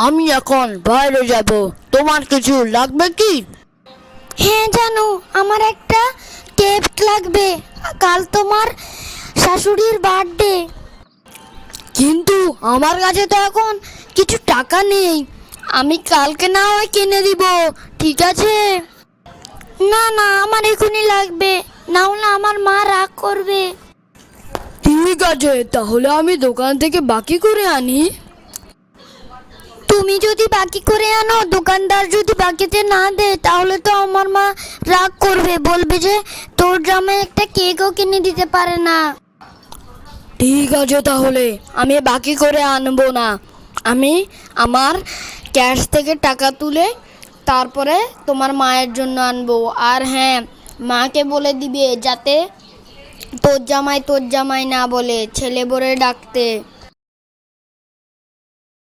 আমি এখন বাইরে যাব, তোমার কিছু লাগবে কি? হ্যাঁ জানো, আমার একটা টেপ লাগবে। কাল তোমার শাশুড়ির বার্থডে। কিন্তু আমার কাছে তো এখন কিছু টাকা নেই। আমি কালকে না হয় কিনে দিব, ঠিক আছে? না না, আমার এখনই লাগবে, না হলে আমার মা রাগ করবে। ঠিক আছে, তাহলে আমি দোকান থেকে বাকি করে আনি। তুমি যদি বাকি করে আনো, দোকানদার যদি বাকিতে না দেয়, তাহলে তো আমার মা রাগ করবে, বলবে যে তোর জামাই একটা কেকও কিনে দিতে পারে না। ঠিক আছে, তাহলে আমি বাকি করে আনবো না। আমি আমার ক্যাশ থেকে টাকা তুলে তারপরে তোমার মায়ের জন্য আনবো। আর হ্যাঁ, মাকে বলে দিবে যাতে তোর জামাই না বলে, ছেলে বলে ডাকতে।